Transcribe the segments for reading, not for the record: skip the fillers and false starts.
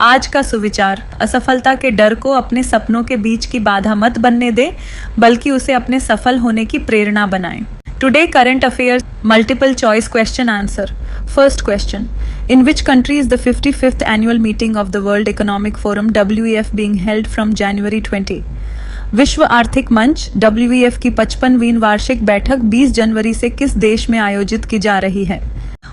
आज का सुविचार, असफलता के डर को अपने सपनों के बीच की बाधा मत बनने दे, बल्कि उसे अपने सफल होने की प्रेरणा बनाएं। Today current affairs multiple choice question answer. First question. In which country is the 55th annual meeting of the World Economic Forum WEF being held from January 20? विश्व आर्थिक मंच WEF की 55वीं वार्षिक बैठक 20 जनवरी से किस देश में आयोजित की जा रही है?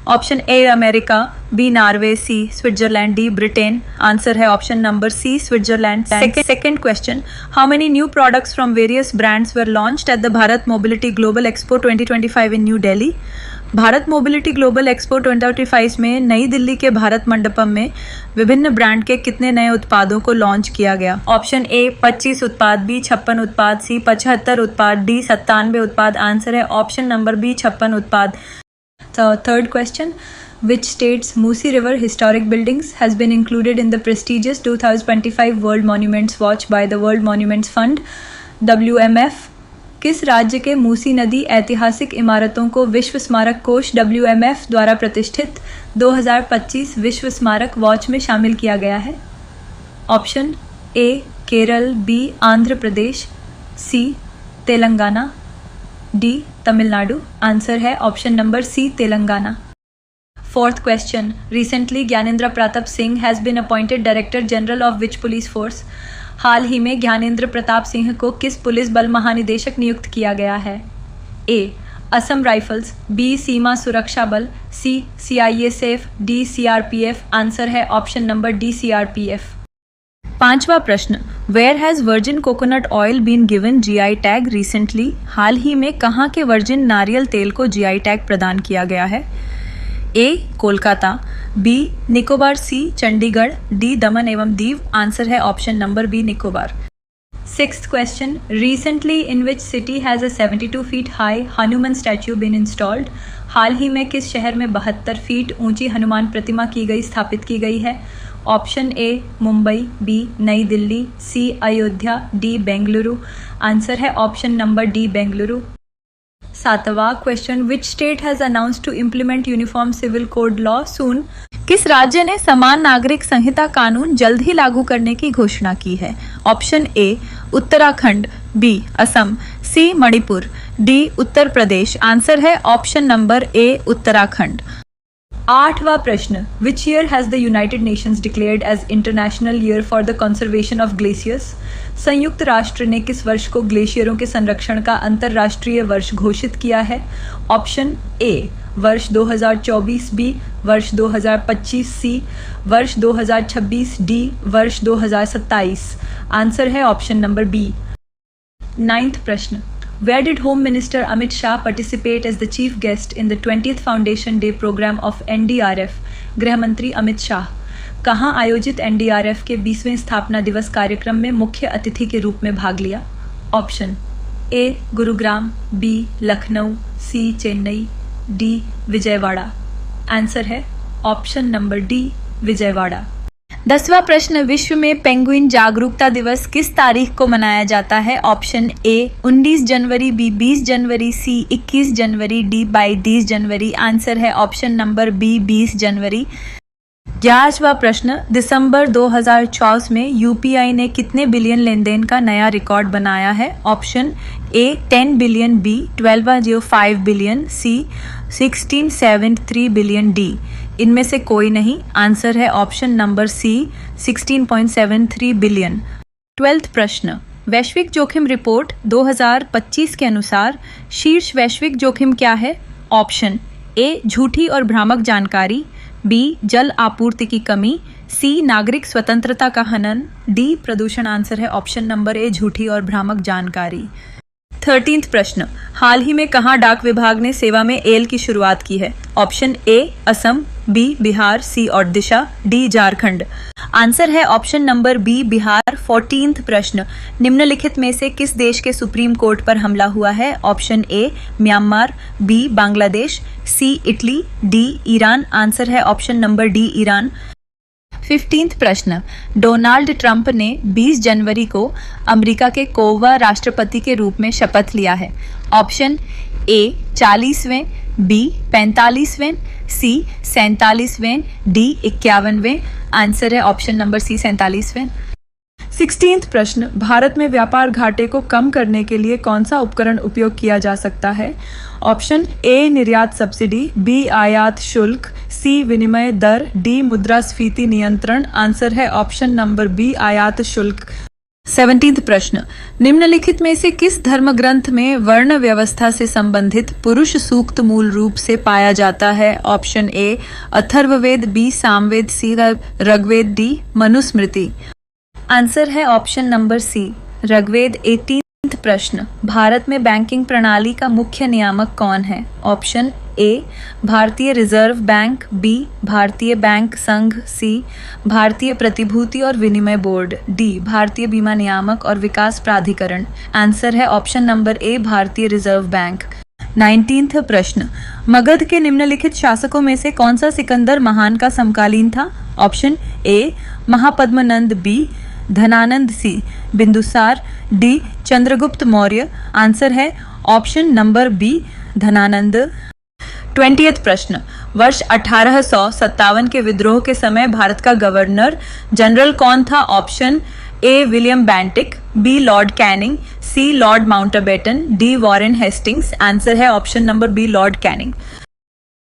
Option A America, B Norway, C Switzerland, D Britain. Answer है option number C Switzerland. Second question, how many new products from various brands were launched at the Bharat mobility global expo 2025 in New Delhi? Bharat mobility global expo 2025 में नई दिल्ली के भारत मंडपम में विभिन्न brand के कितने नए उत्पादों को लॉन्च किया गया? ऑप्शन ए 25 उत्पाद, बी 56 उत्पाद, सी 75 उत्पाद, डी 97 उत्पाद। आंसर है ऑप्शन नंबर बी 56 उत्पाद। Third question, which state's Musi River historic buildings has been included in the prestigious 2025 World Monuments Watch by the World Monuments Fund WMF? किस राज्य के मूसी नदी ऐतिहासिक इमारतों को विश्व स्मारक कोष WMF द्वारा प्रतिष्ठित 2025 विश्व स्मारक वॉच में शामिल किया गया है? Option A Kerala, B Andhra Pradesh, C Telangana, D Tamil Nadu. Answer है option number C Telangana. Fourth question, recently Gyanendra Pratap Singh has been appointed director general of which police force? हाल ही में ज्ञानेंद्र प्रताप सिंह को किस पुलिस बल महानिदेशक नियुक्त किया गया है? A Assam rifles, B Seema Suraksha Bal, C CISF, D CRPF। Answer है ऑप्शन नंबर डी CRPF। पांचवा प्रश्न, where has virgin coconut oil been given GI tag recently? हाल ही में कहाँ के वर्जिन नारियल तेल को GI टैग प्रदान किया गया है? A Kolkata, B Nicobar, C Chandigarh, D Daman एवं दीव। आंसर है option number B Nicobar. Sixth question, recently in which city has a 72 feet high Hanuman statue been installed? हाल ही में किस शहर में 72 फीट ऊंची हनुमान प्रतिमा स्थापित की गई है? ऑप्शन ए Mumbai, B New Delhi, C Ayodhya, D Bengaluru. Answer है ऑप्शन नंबर डी बेंगलुरु। सातवां question, which state has announced to implement uniform civil code law soon? किस राज्य ने समान नागरिक संहिता कानून जल्द ही लागू करने की घोषणा की है? Option A Uttarakhand, B Assam, C Manipur, D Uttar Pradesh. Answer है ऑप्शन नंबर ए उत्तराखंड। आठवां प्रश्न, which year has the United Nations declared as International Year for the Conservation of Glaciers? संयुक्त राष्ट्र ने किस वर्ष को ग्लेशियरों के संरक्षण का अंतर्राष्ट्रीय वर्ष घोषित किया है? ऑप्शन ए वर्ष 2024, बी वर्ष 2025, सी वर्ष 2026, डी वर्ष 2027। आंसर है ऑप्शन नंबर बी। नाइन्थ प्रश्न, Where did Home Minister Amit Shah participate as the chief guest in the 20th Foundation Day program of NDRF? गृह मंत्री अमित शाह कहाँ आयोजित NDRF के 20वें स्थापना दिवस कार्यक्रम में मुख्य अतिथि के रूप में भाग लिया? Option A Gurugram, B Lucknow, C Chennai, D Vijayawada. Answer है ऑप्शन नंबर डी विजयवाड़ा। 10वां प्रश्न, विश्व में पेंगुइन जागरूकता दिवस किस तारीख को मनाया जाता है? ऑप्शन ए 19 जनवरी, बी 20 जनवरी, सी 21 जनवरी, डी 22 जनवरी। आंसर है ऑप्शन नंबर बी 20 जनवरी। 11वां प्रश्न, दिसंबर 2024 में UPI ने कितने बिलियन लेन देन का नया रिकॉर्ड बनाया है? Option A 10 billion, B 12.05 billion, C 16.73 billion, D इनमें से कोई नहीं। आंसर है ऑप्शन नंबर सी 16.73 बिलियन। 12th प्रश्न, वैश्विक जोखिम रिपोर्ट 2025 के अनुसार शीर्ष वैश्विक जोखिम क्या है? ऑप्शन ए झूठी और भ्रामक जानकारी, बी जल आपूर्ति की कमी, सी नागरिक स्वतंत्रता का हनन, डी प्रदूषण। आंसर है ऑप्शन नंबर ए झूठी और भ्रामक जानकारी। 13th प्रश्न, हाल ही में कहाँ डाक विभाग ने सेवा में एल की शुरुआत की है? Option A Assam, B Bihar, C Odisha, D Jharkhand. Answer है option number B Bihar. 14th प्रश्न, निम्नलिखित में से किस देश के सुप्रीम कोर्ट पर हमला हुआ है? Option A Myanmar, B Bangladesh, C Italy, D Iran. Answer है option number D Iran. 15th प्रश्न, डोनाल्ड ट्रंप ने 20 जनवरी को अमेरिका के कोवा राष्ट्रपति के रूप में शपथ लिया है। ऑप्शन ए 40वें, बी 45वें, सी 47वें, डी 51वें। आंसर है ऑप्शन नंबर सी 47वें। 16th प्रश्न, भारत में व्यापार घाटे को कम करने के लिए कौन सा उपकरण उपयोग किया जा सकता है? ऑप्शन ए निर्यात सब्सिडी, बी आयात शुल्क, सी विनिमय दर, डी मुद्रास्फीति नियंत्रण। आंसर है ऑप्शन नंबर बी आयात शुल्क। 17th प्रश्न, निम्नलिखित में से किस धर्म ग्रंथ में वर्ण व्यवस्था से संबंधित पुरुष सूक्त मूल रूप से पाया जाता है? Option A Atharvaveda, B Samaveda, C Rigveda, D Manusmriti. Answer है option number C Rigveda. 18th प्रश्न, भारत में बैंकिंग प्रणाली का मुख्य नियामक कौन है? ऑप्शन ए भारतीय रिजर्व बैंक, बी भारतीय बैंक संघ, सी भारतीय प्रतिभूति और विनिमय बोर्ड, डी भारतीय बीमा नियामक और विकास प्राधिकरण। आंसर है ऑप्शन नंबर ए भारतीय रिजर्व बैंक। 19th प्रश्न, मगध के निम्नलिखित शासकों में से कौन सा सिकंदर महान का समकालीन था? Option A Mahapadmananda, B Dhanananda, C Bindusara, D Chandragupta Maurya. Answer है option number B Dhanananda. 20th प्रश्न, वर्ष 1857 के विद्रोह के समय भारत का गवर्नर जनरल कौन था? Option A William Bentinck, B Lord Canning, C Lord Mountbatten, D Warren Hastings. Answer है option number B Lord Canning.